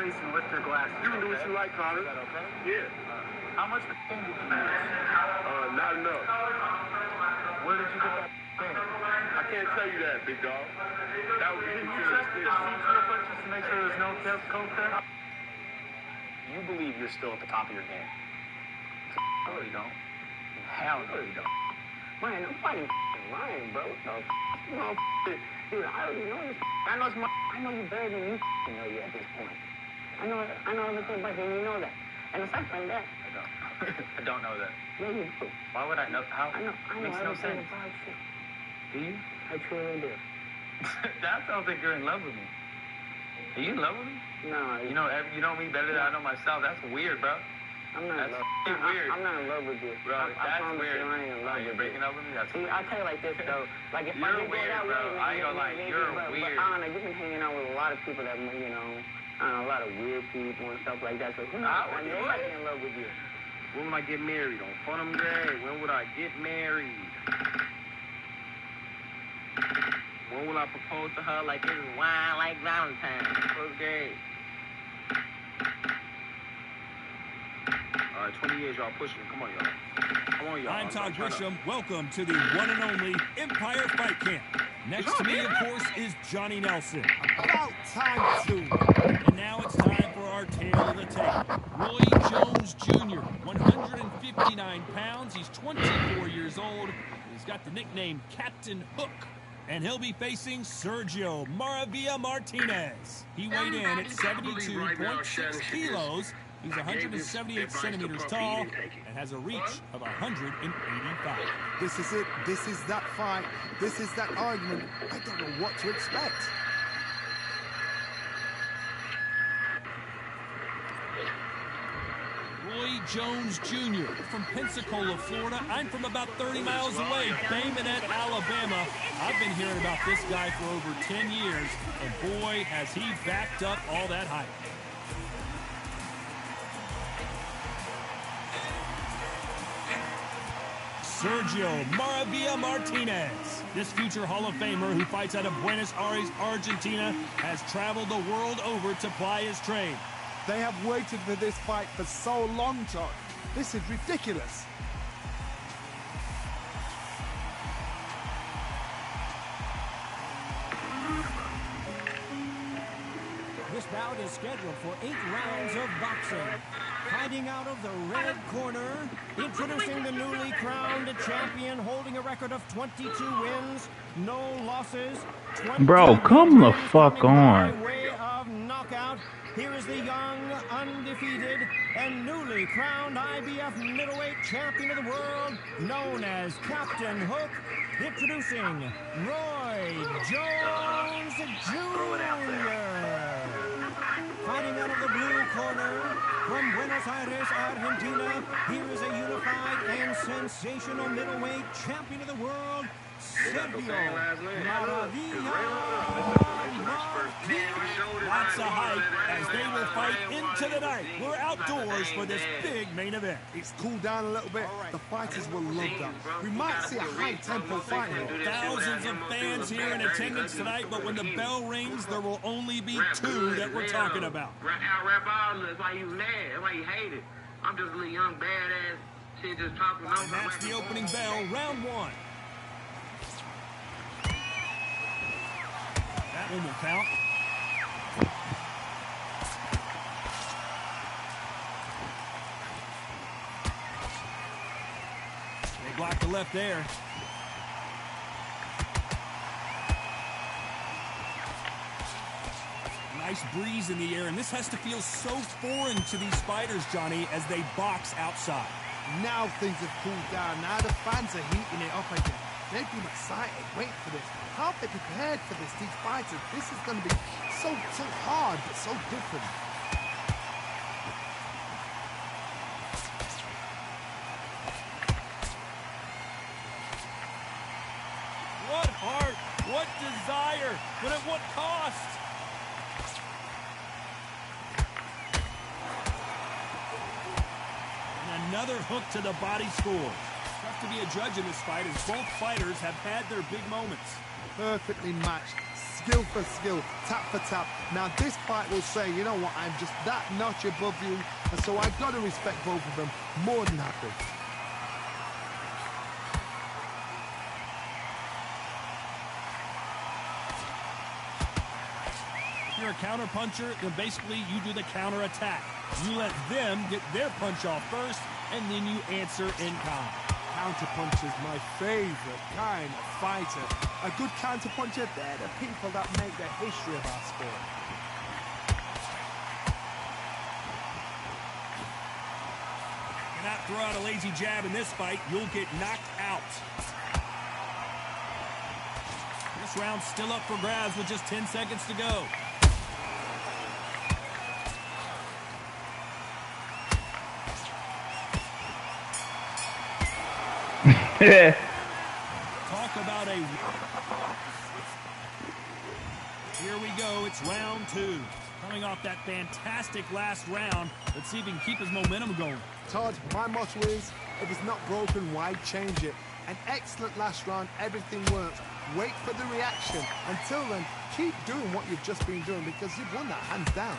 face and lift your glasses. You can do what you like, Connor. Is that okay? Yeah. How much thing did you use? Not enough. Where did you get that thing? I can't tell you that, big dog. That would be Did you considered check the suspicious. seats real quick just to make sure there's no coke there? You believe you're still at the top of your game. No, you don't. Hell no, you don't. Man, I'm fucking lying, bro. No, dude, I already know this. I know you better than you know you at this point. I know everything about you, and you know that. And aside from that, I don't. I don't know that. yeah, you do. Why would I know? How? I know Makes no everything sense. about you. Do you? I truly do. That sounds like you're in love with me. Are you in love with me? No, You know me better than I know myself. That's weird, bro. I'm not in That's love. weird. I'm not in love with you. Bro, I that's promise weird. you I ain't in love Are you with breaking up with me? That's See, weird. I'll tell you like this, though. Like, if I You're did go weird, that bro. way, I ain't gonna lie. You're weird. But Anna, you've been hanging out with a lot of people that, you know, a lot of weird people and stuff like that. So who knows? They might be in love with you. When would I get married? On Funham Day? When would I get married? When will I propose to her like it's wine like Valentine's? First grade. All right, 20 years, y'all pushing it. Come on, y'all. Come on, y'all. I'm Todd Grisham. Welcome to the one and only Empire Fight Camp. Next to me, of course, is Johnny Nelson. About time too. And now it's time for our tale of the tape. Roy Jones Jr., 159 pounds. He's 24 years old. He's got the nickname Captain Hook. And he'll be facing Sergio Maravilla Martinez. He weighed in at 72.6 kilos. He's 178 centimeters tall and has a reach of 185. This is it. This is that fight. This is that argument. I don't know what to expect. Roy Jones Jr. from Pensacola, Florida. I'm from about 30 miles away, Bay Minette, Alabama. I've been hearing about this guy for over 10 years, and boy, has he backed up all that hype. Sergio Maravilla Martinez. This future Hall of Famer who fights out of Buenos Aires, Argentina, has traveled the world over to ply his trade. They have waited for this fight for so long, John. This is ridiculous. This bout is scheduled for 8 rounds of boxing. Fighting out of the red corner, introducing the newly crowned champion, holding a record of 22 wins, no losses. Bro, come the fuck on. By way of knockout, here is the young, undefeated, and newly crowned IBF middleweight champion of the world, known as Captain Hook, introducing Roy Jones Jr. Fighting out of the blue corner, from Buenos Aires, Argentina, here is a unified and sensational middleweight champion of the world, Sergio Maravilla Martinez. Lots of hype as they will fight into the night. We're outdoors for this big main event. It's cooled down a little bit. The fighters will love that. We might see a high-tempo fight here. Thousands of fans here in attendance tonight, but when the bell rings, there will only be 2 that we're talking about. Rap all that's why you mad. That's why you hate it. I'm just a little young, badass shit just talking. And that's the opening bell, round 1. That one will count. They blocked the left there. Nice breeze in the air, and this has to feel so foreign to these fighters, Johnny, as they box outside. Now things have cooled down. Now the fans are heating it up again. They've been excited, waiting for this. How have they prepared for this, these fighters? This is going to be so hard, but so different. What heart, what desire, but at what cost? And another hook to the body scores. Tough to be a judge in this fight as both fighters have had their big moments. Perfectly matched, skill for skill, tap for tap. Now this fight will say, you know what, I'm just that notch above you, and so I've got to respect both of them more than happy. If you're a counter puncher, then basically you do the counter attack. You let them get their punch off first, and then you answer in kind. Counterpuncher is my favorite kind of fighter. A good counterpuncher, they're the people that make the history of our sport. Cannot throw out a lazy jab in this fight. You'll get knocked out. This round's still up for grabs with just 10 seconds to go. Talk about a... Here we go. It's round 2. Coming off that fantastic last round. Let's see if he can keep his momentum going. Todd, my motto is, if it's not broken, why change it? An excellent last round, everything works. Wait for the reaction. Until then, keep doing what you've just been doing because you've won that hands down.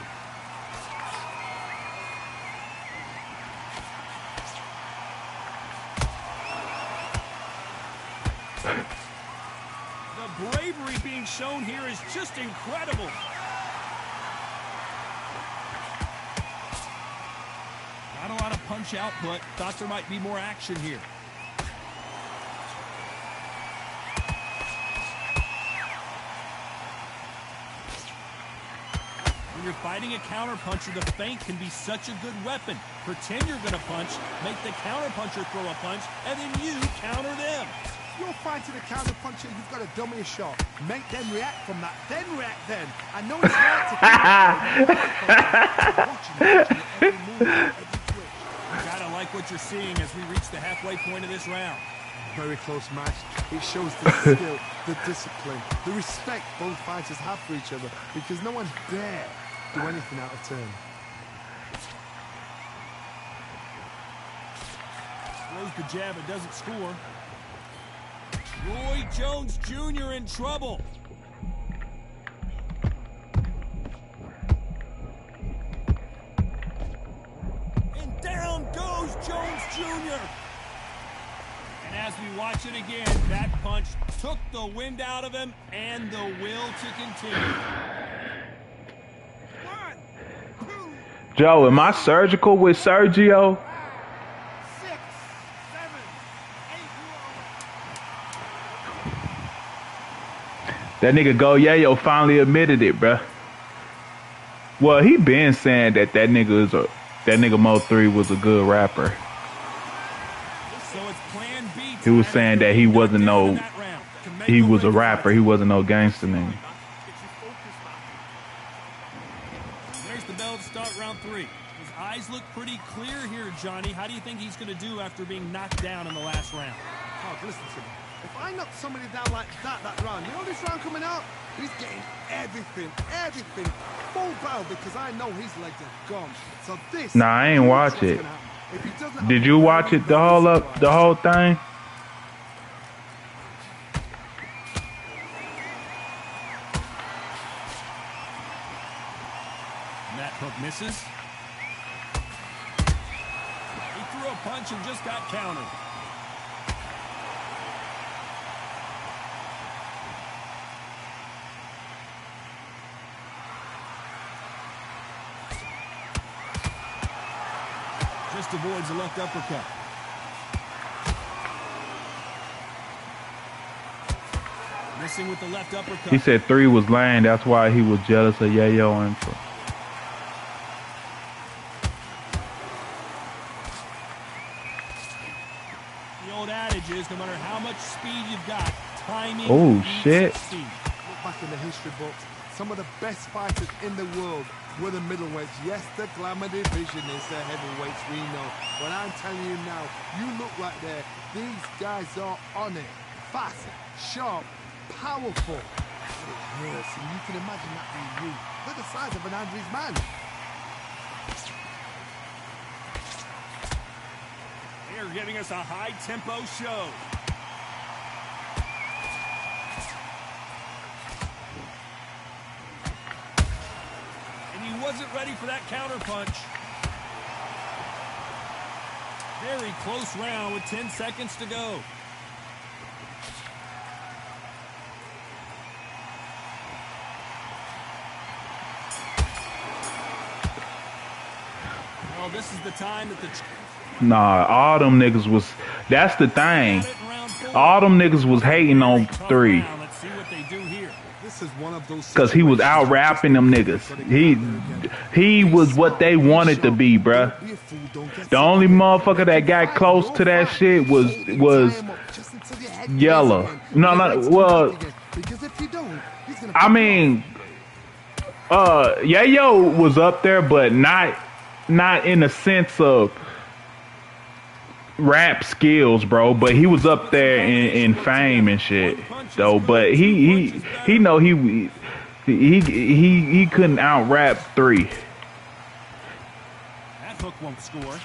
The bravery being shown here is just incredible. Not a lot of punch output. Thought there might be more action here. When you're fighting a counterpuncher, the feint can be such a good weapon. Pretend you're going to punch, make the counterpuncher throw a punch, and then you counter them. You're fighting a counterpuncher, you've got to dummy a shot. Make them react from that, then react then. I know it's hard to watching every move, every twitch. You gotta like what you're seeing as we reach the halfway point of this round. Very close match. It shows the skill, the discipline, the respect both fighters have for each other because no one dare do anything out of turn. Throws the jab, it doesn't score. Roy Jones Jr. in trouble. And down goes Jones Jr. And as we watch it again, that punch took the wind out of him and the will to continue. Joe, am I surgical with Sergio? That nigga Go Yayo finally admitted it, bruh. Well, he been saying that nigga Mo 3 was a good rapper. So it's plan B. He was saying that he wasn't no, he was a rapper. He wasn't no gangster nigga. There's the bell to start round 3. His eyes look pretty clear here, Johnny. How do you think he's going to do after being knocked down in the last round? Oh, listen to me. If I knock somebody down like that round, you know this round coming out? He's getting everything, full barrel because I know his legs are gone. So this... Nah, I ain't watch it. Did you watch it the whole thing? And that hook misses. He threw a punch and just got countered. Just avoids a left uppercut. Missing with the left uppercut. He said 3 was lame. That's why he was jealous of Yayo and The old adage is no matter how much speed you've got, timing. Oh shit. Look back in the history books. Some of the best fighters in the world were the middleweights. Yes, the glamour division is the heavyweights, we know. But I'm telling you now, you look right there. These guys are on it. Fast, sharp, powerful. It hurts, and you can imagine that being you. They're the size of an Andres man. They're giving us a high-tempo show. wasn't ready for that counter punch. Very close round with 10 seconds to go. Well, this is the time that the... Nah, all them niggas was... That's the thing. All them niggas was hating on 3. Let's see what they do here. This is one of those Because he was out rapping them niggas. He was what they wanted to be, bruh. The only motherfucker that got close to that shit was Yella. No, well, I mean, Yayo was up there, but not in the sense of rap skills, bro. But he was up there in fame and shit, though. But he know he couldn't out rap 3. That hook won't score.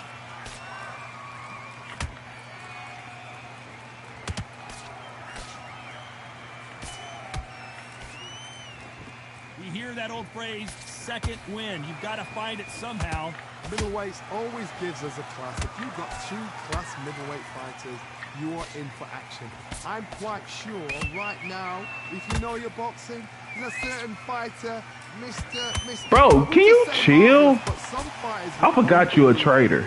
We hear that old phrase, second win. You've got to find it somehow. Middleweights always gives us a class. If you've got 2 class middleweight fighters, you are in for action. I'm quite sure right now, if you know your boxing, there's a certain fighter, Mr. Bro, can you chill? I forgot you're a traitor.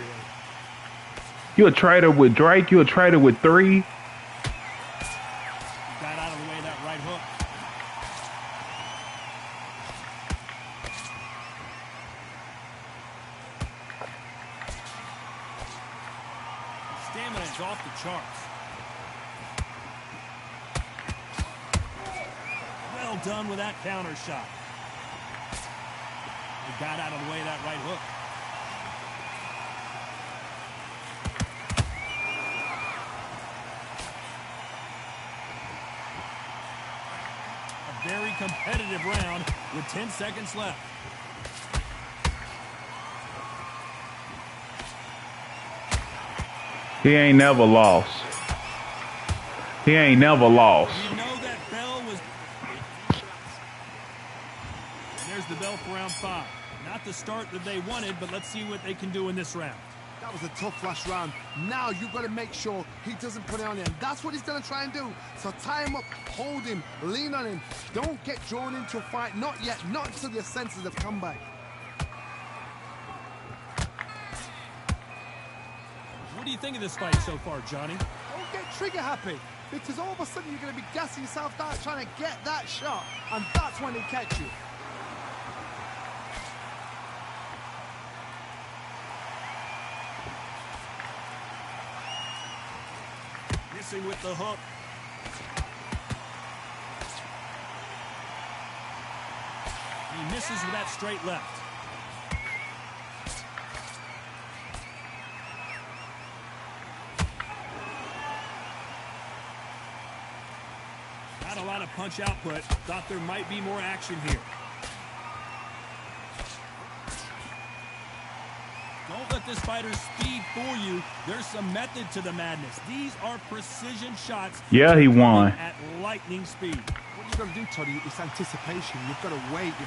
You a traitor with Drake. You a traitor with 3. Got out of the way of that right hook. Stamina is off the charts. Well done with that counter shot. He got out of the way of that right hook. A very competitive round with 10 seconds left. He ain't never lost. He ain't never lost. You know that bell was... And there's the bell for round 5. Not the start that they wanted, but let's see what they can do in this round. That was a tough last round. Now you've got to make sure he doesn't put it on him. That's what he's going to try and do. So tie him up, hold him, lean on him. Don't get drawn into a fight. Not yet. Not until your senses have come back. What do you think of this fight so far, Johnny? Don't get trigger happy, because all of a sudden you're going to be gassing yourself out trying to get that shot, and that's when he catch you. Missing with the hook. He misses with that straight left. Not a lot of punch output. Thought there might be more action here. Don't let this fighter's speed fool you. There's some method to the madness. These are precision shots. Yeah, he won. At lightning speed. What you've got to do, Toddy, is anticipation. You've got to wait. You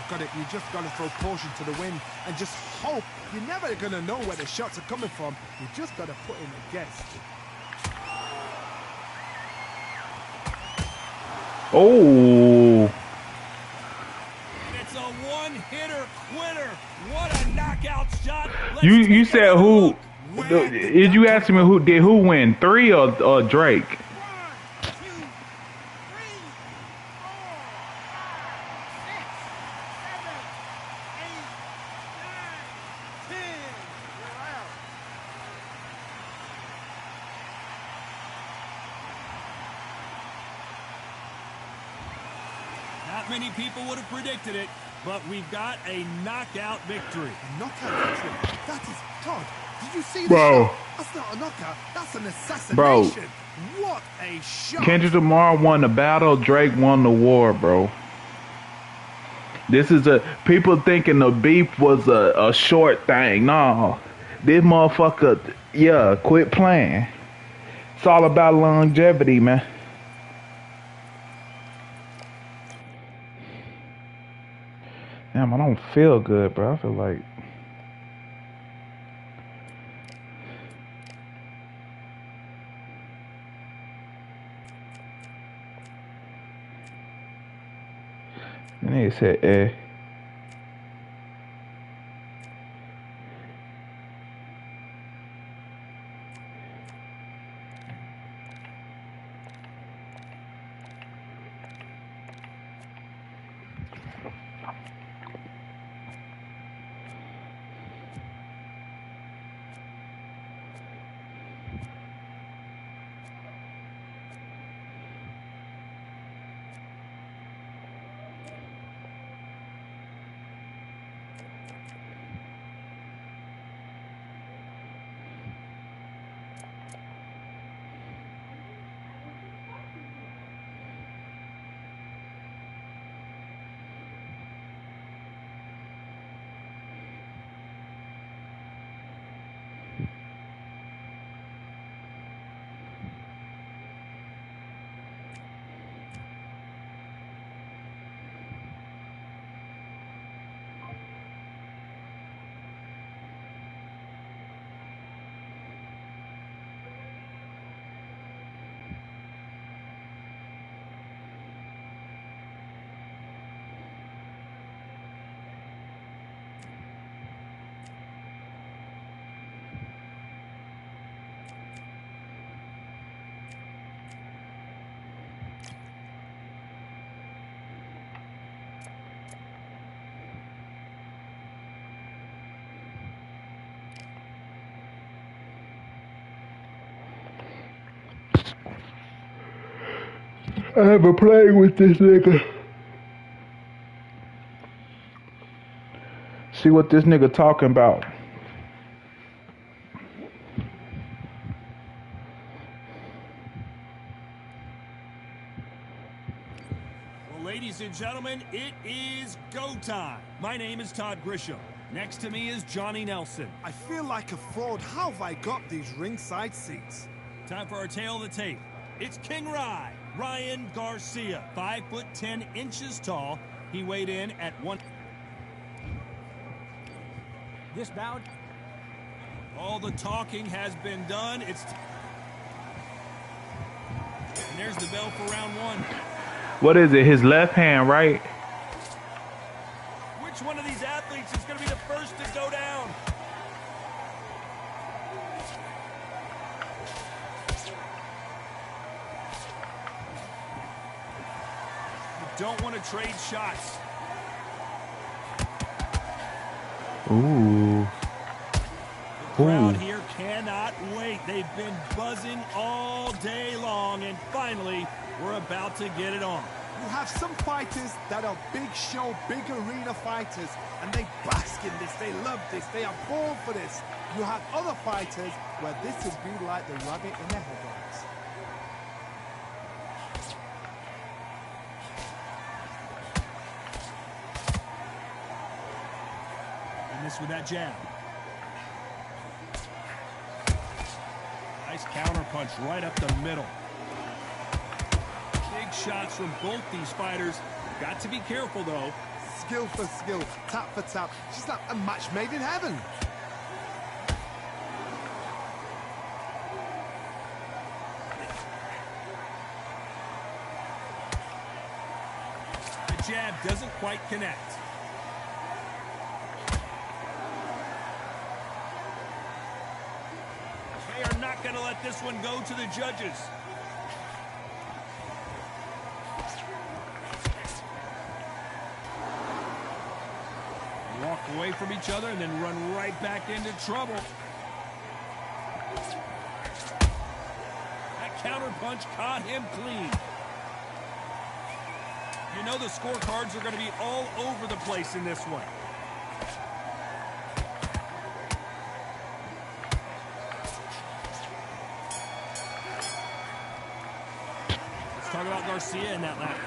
just got to throw caution to the wind and just hope. You're never going to know where the shots are coming from. You just got to put in a guess. Oh. It's a one-hitter quitter. What a knockout shot. You said who? Did you ask me who win? 3 or Drake? Not many people would have predicted it, but we've got a knockout victory. A knockout victory? That is, Todd, did you see Bro. shot? That's not a knockout. That's an assassination. Bro. What a shot. Kendrick Lamar won the battle. Drake won the war, bro. This is people thinking the beef was a short thing. No, this motherfucker, yeah, quit playing. It's all about longevity, man. Damn, I don't feel good, bro. I feel like the nigga said, eh. I haven't played with this nigga. See what this nigga talking about. Well, ladies and gentlemen, it is go time. My name is Todd Grisham. Next to me is Johnny Nelson. I feel like a fraud. How have I got these ringside seats? Time for our tail of the tape. It's King Rye, Ryan Garcia, 5'10" tall. He weighed in at 1. This bout. All the talking has been done. And there's the bell for round 1. What is it? His left hand, right? Which one of these athletes is going to be the first to go down? You don't want to trade shots. Ooh. The crowd here cannot wait. They've been buzzing all day long, and finally, we're about to get it on. You have some fighters that are big show, big arena fighters, and they bask in this, they love this, they are born for this. You have other fighters where this would be like the rabbit in the headlights. And this with that jab. Nice counter punch right up the middle. Big shots from both these fighters. Got to be careful, though. Skill for skill, tap for tap. She's like a match made in heaven. The jab doesn't quite connect. They are not going to let this one go to the judges. Walk away from each other and then run right back into trouble. That counter punch caught him clean. You know the scorecards are going to be all over the place in this one. Let's talk about Garcia in that lap.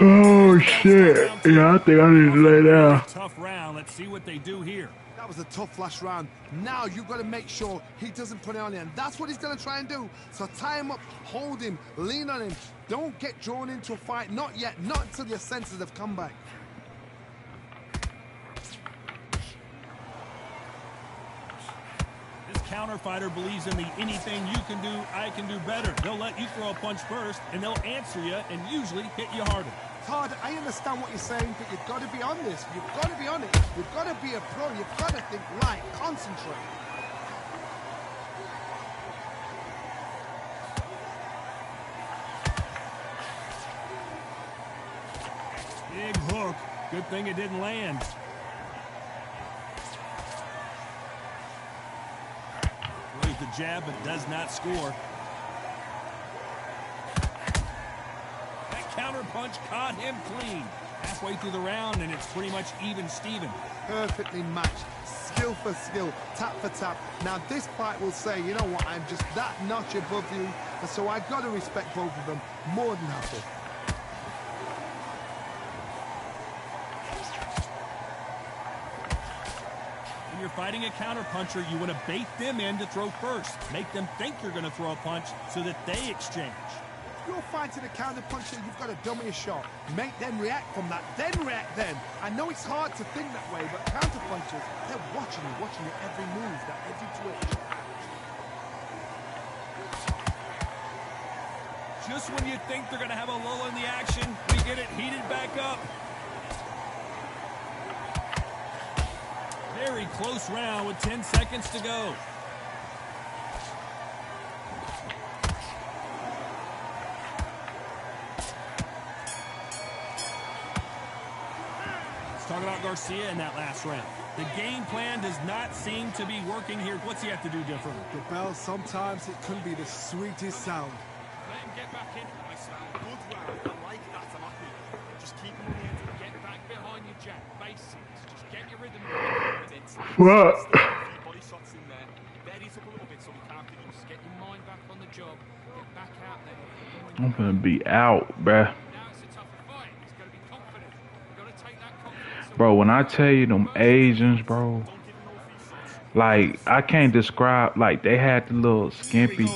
Oh shit. Yeah, I think I need to lay down. Tough round. Let's see what they do here. That was a tough last round. Now you've got to make sure he doesn't put it on you, and that's what he's going to try and do. So tie him up, hold him, lean on him. Don't get drawn into a fight. Not yet. Not until your senses have come back. counter fighter believes in the anything you can do, I can do better. They'll let you throw a punch first, and they'll answer you and usually hit you harder. Todd, I understand what you're saying, but you've got to be honest. You've got to be honest. You've got to be a pro. You've got to think right. Concentrate. Big hook. Good thing it didn't land. Throws the jab, but does not score. That counter punch caught him clean. Halfway through the round, and it's pretty much even Steven. Perfectly matched. Skill for skill, tap for tap. Now this fight will say, you know what, I'm just that notch above you, and so I've got to respect both of them more than happy. When you're fighting a counterpuncher, you want to bait them in to throw first. Make them think you're going to throw a punch so that they exchange. If you're fighting a counter-puncher, you've got to dummy a shot. Make them react from that, then react then. I know it's hard to think that way, but counter-punchers, they're watching your every move, that every twitch. Just when you think they're going to have a lull in the action, we get it heated back up. Very close round with 10 seconds to go. Let's talk about Garcia in that last round. The game plan does not seem to be working here. What's he have to do differently? The bell, sometimes it can be the sweetest sound. Let him get back into it, my style. Good round. I like that. I'm happy. Just keep him on the end. Get back behind your jab. Basics. Just get your rhythm. What? Body shots in there. Bed it up a little bit so we can't do this. Get your mind back on the job. Get back out there. I'm gonna be out, bruh. Now it's a tougher fight. He's got to be confident. You've got to take that confidence. Bro, when I tell you them Asians, bro, like, I can't describe, like, they had the little skimpy,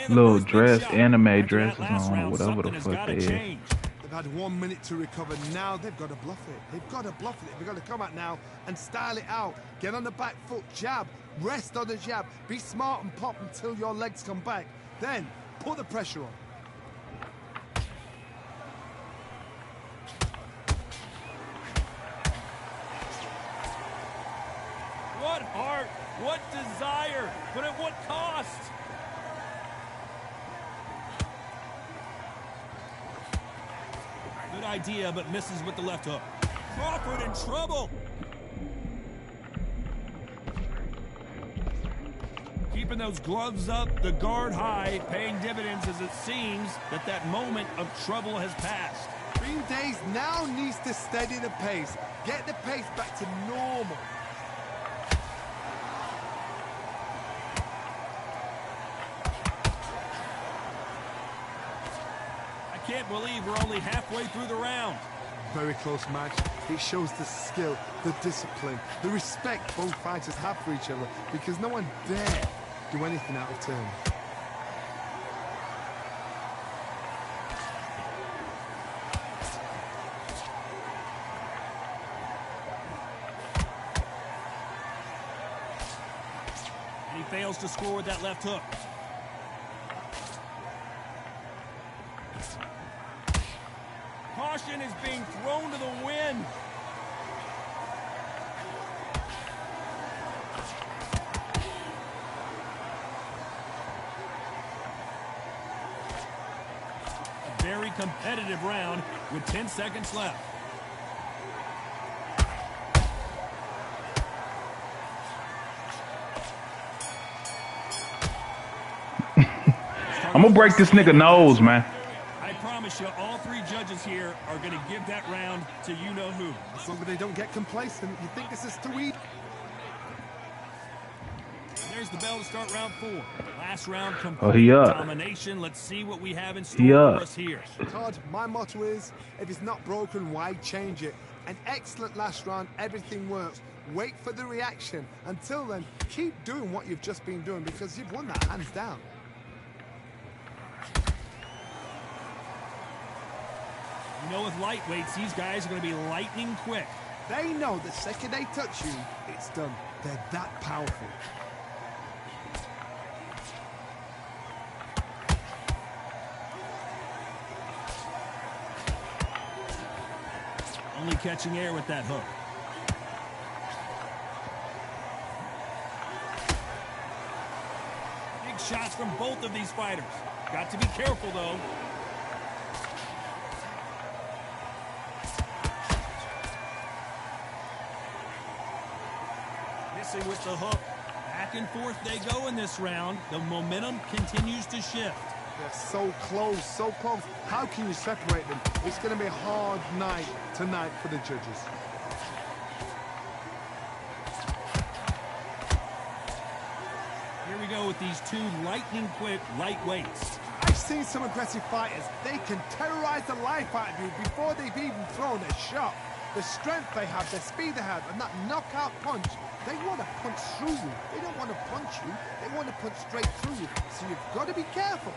little dress, anime dresses on, or whatever the fuck they is. They've had 1 minute to recover. Now they've got to bluff it. They've got to bluff it. They've got to come out now and style it out. Get on the back foot, jab, rest on the jab. Be smart and pop until your legs come back. Then put the pressure on. What heart, what desire, but at what cost? Good idea, but misses with the left hook. Crawford in trouble. Keeping those gloves up, the guard high, paying dividends as it seems that moment of trouble has passed. Green Days now needs to steady the pace. Get the pace back to normal. I can't believe we're only halfway through the round. Very close match. It shows the skill, the discipline, the respect both fighters have for each other, because no one dare do anything out of turn. And he fails to score with that left hook. Caution is being thrown to the wind. A very competitive round with 10 seconds left. I'm gonna break this nigga nose, man. I promise you, all three judges here are going to give that round to you-know-who. As long as they don't get complacent, you think this is too easy? There's the bell to start round 4. Last round, complete Oh, he up. domination. Let's see what we have in He store up. for us here. Todd, my motto is, if it's not broken, why change it? An excellent last round, everything works. Wait for the reaction. Until then, keep doing what you've just been doing, because you've won that hands down. You know, with lightweights, these guys are going to be lightning quick. They know the second they touch you, it's done. They're that powerful. Only catching air with that hook. Big shots from both of these fighters. Got to be careful, though. Missing with the hook. Back and forth they go in this round. The momentum continues to shift. They're so close, so close. How can you separate them? It's going to be a hard night tonight for the judges. Here we go with these two lightning-quick lightweights. I've seen some aggressive fighters. They can terrorize the life out of you before they've even thrown a shot. The strength they have, the speed they have, and that knockout punch, they want to punch through you. They don't want to punch you. They want to punch straight through you. So you've got to be careful.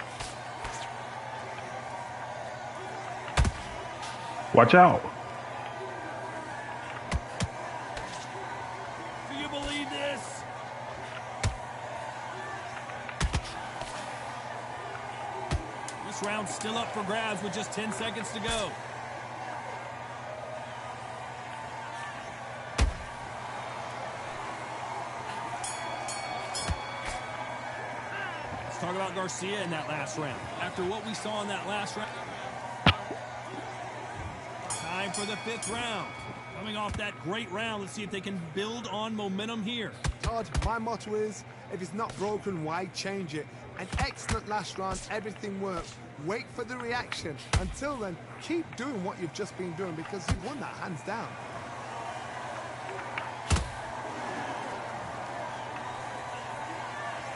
Watch out. Do you believe this? This round's still up for grabs with just 10 seconds to go. Let's talk about Garcia in that last round. After what we saw in that last round. Time for the 5th round. Coming off that great round, let's see if they can build on momentum here. Todd, my motto is, if it's not broken, why change it? An excellent last round, everything worked. Wait for the reaction. Until then, keep doing what you've just been doing because you've won that hands down.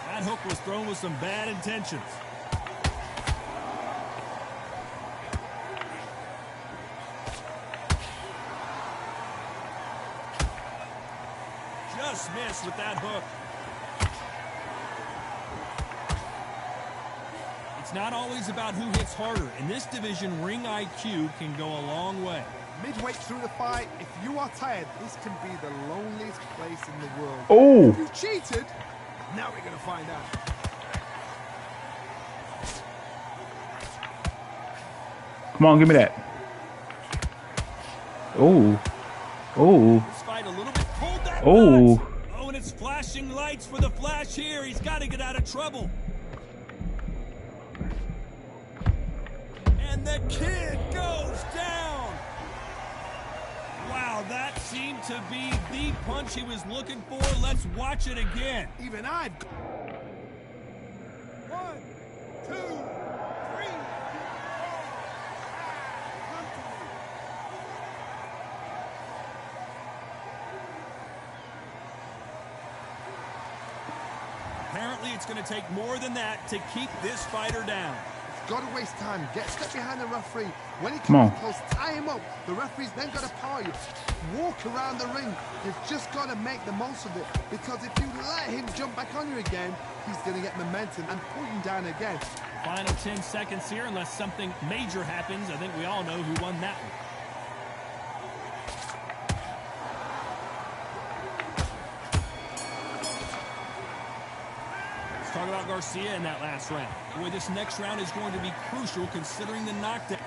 That hook was thrown with some bad intentions. Just missed with that hook. It's not always about who hits harder. In this division, ring IQ can go a long way. Midway through the fight, if you are tired, this can be the loneliest place in the world. Oh! If you've cheated, now we're going to find out. Come on, give me that. Oh. Oh. This fight a little bit pulled that Oh. butt. Oh, and it's flashing lights for the Flash here. He's got to get out of trouble. And the kid goes down. Wow, that seemed to be the punch he was looking for. Let's watch it again. Even I've... 1, 2, 3, 4, 5. Apparently, it's going to take more than that to keep this fighter down. Got to waste time. Get a step behind the referee. When he Come on. comes close, tie him up. The referee's then got to power you. Walk around the ring. You've just got to make the most of it. Because if you let him jump back on you again, he's going to get momentum and pull you down again. Final 10 seconds here, unless something major happens. I think we all know who won that one. Let's talk about Garcia in that last round. Boy, this next round is going to be crucial considering the knockdown.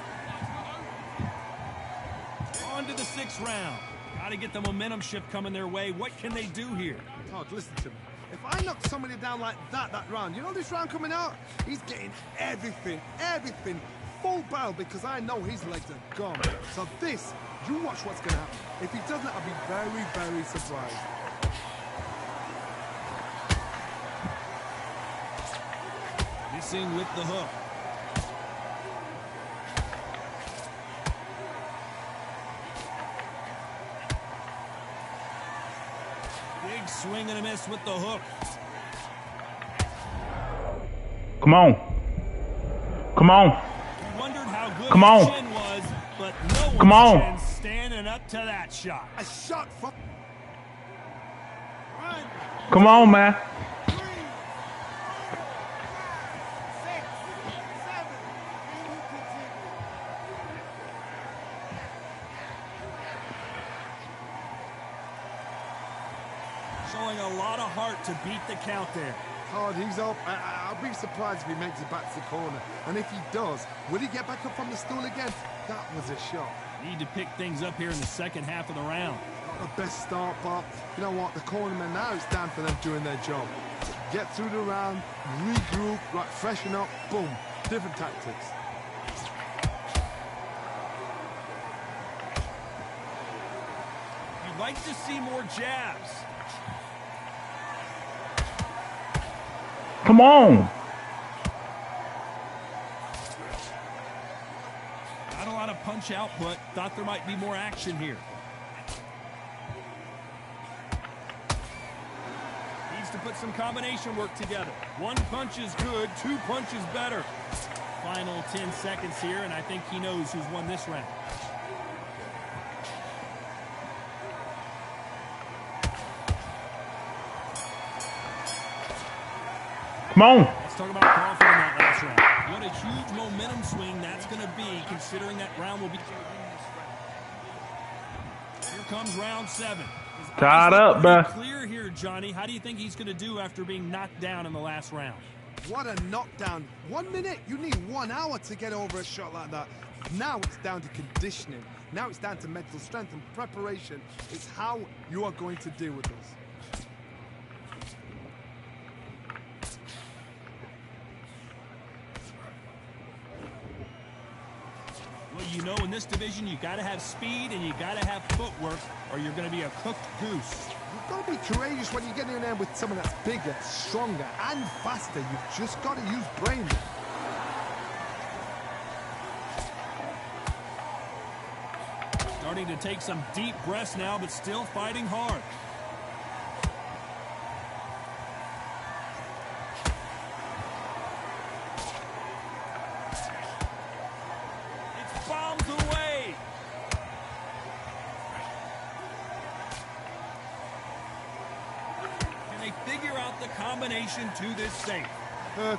On to the 6th round. Got to get the momentum shift coming their way. What can they do here? Todd, listen to me. If I knock somebody down like that round, you know this round coming out? He's getting everything, full barrel because I know his legs are gone. So this, you watch what's going to happen. If he doesn't, I'll be very, very surprised. Missing with the hook. Big swing and a miss with the hook. Come on. Come on. We wondered how good Come his on. chin was, but no Come one's on. chin standing up to that shot. A shot from... 1, Come on, man. 3, 4, 5, 6, 7. And you continue. Showing a lot of heart to beat the count there. Todd, he's up. I'll be surprised if he makes it back to the corner. And if he does, will he get back up from the stool again? That was a shot. Need to pick things up here in the second half of the round. Not the best start, but you know what? The cornermen now, it's time for them doing their job. Get through the round, regroup, right, freshen up, boom. Different tactics. You'd like to see more jabs. Come on. Not a lot of punch output. Thought there might be more action here. Needs to put some combination work together. One punch is good, two punches better. Final 10 seconds here, and I think he knows who's won this round. Come on. Let's talk about Crawford in that last round. What a huge momentum swing that's going to be, considering that round will be... Here comes round 7. Tied up, bruh. Clear here, Johnny. How do you think he's going to do after being knocked down in the last round? What a knockdown. 1 minute, you need 1 hour to get over a shot like that. Now it's down to conditioning. Now it's down to mental strength and preparation. It's how you are going to deal with this. Well, you know, in this division, you got to have speed and you got to have footwork, or you're going to be a cooked goose. You've got to be courageous when you get in there with someone that's bigger, stronger, and faster. You've just got to use brain. Starting to take some deep breaths now, but still fighting hard. It's bombs away. Can they figure out the combination to this safe?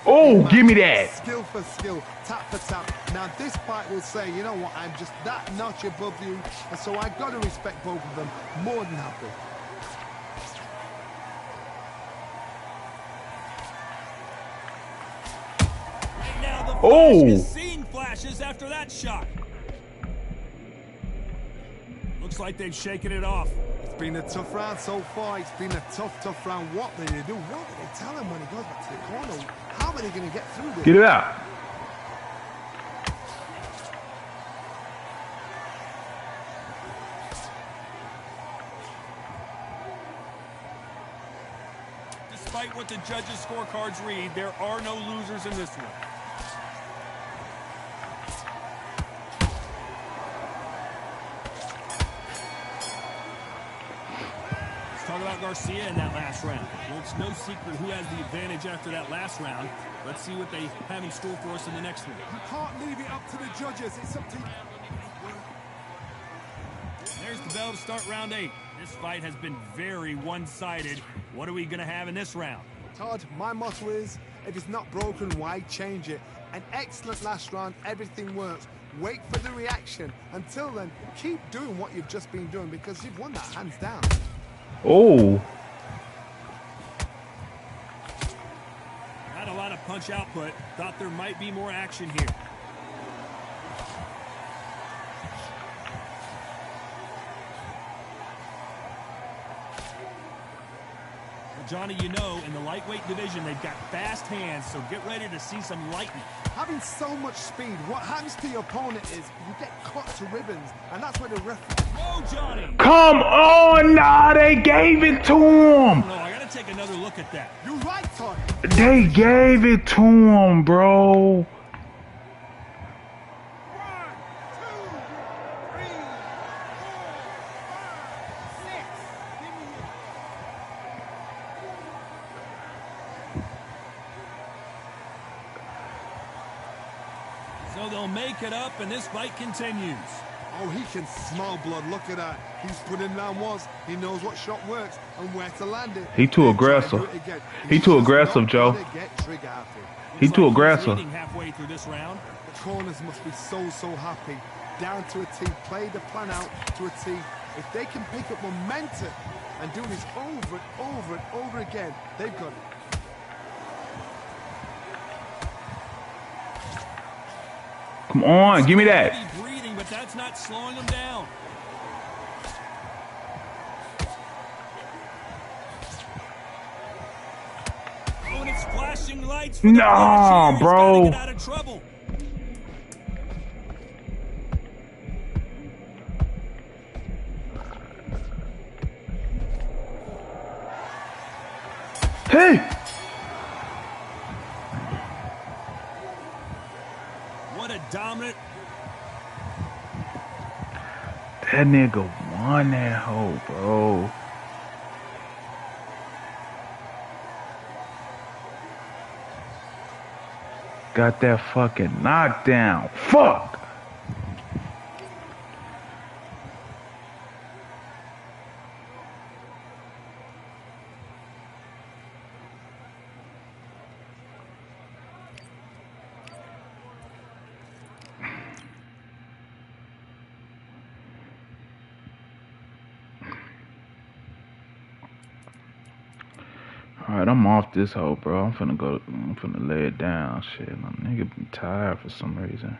Oh, match. give me that. Skill for skill, tap for tap. Now this fight will say, you know what, I'm just that notch above you, and so I got to respect both of them more than happy. Right now, the Oh. flash is seeing flashes after that shot. Looks like they've shaken it off. It's been a tough round so far. It's been a tough round. What do they do? What do they tell him when he goes back to the corner? How are they going to get through this? Get it out. Despite what the judges' scorecards read, there are no losers in this one. Let's talk about Garcia in that last round. Well, it's no secret who has the advantage after that last round. Let's see what they have in store for us in the next one. You can't leave it up to the judges. It's up to you. There's the bell to start round 8. This fight has been very one-sided. What are we going to have in this round? Todd, my motto is, if it's not broken, why change it? An excellent last round, everything works. Wait for the reaction. Until then, keep doing what you've just been doing because you've won that hands down. Oh. Not a lot of punch output. Thought there might be more action here. Johnny, you know, in the lightweight division, they've got fast hands, so get ready to see some lightning. Having so much speed, what happens to your opponent is you get cut to ribbons, and that's where the referee... Whoa, Johnny! Come on, nah, they gave it to him. No, I gotta take another look at that. You're right, Todd. They gave it to him, bro. So they'll make it up, and this fight continues. Oh, he can smell blood. Look at that. He's put in round once. He knows what shot works and where to land it. He too aggressive. He too aggressive, Joe. He too aggressive. Halfway through this round. The corners must be so happy. Down to a T. Play the plan out to a T. If they can pick up momentum and do this over and over and over again, they've got it. Come on, give me that. Breathing, but but that's not slowing him down. Oh, and it's flashing lights for the Nah, He's bro. gotta get out of trouble. Hey! What a dominant. That nigga won that hoe, bro. Got that fucking knockdown. Fuck! Alright, I'm off this hoe, bro. I'm finna lay it down. Shit, my nigga been tired for some reason.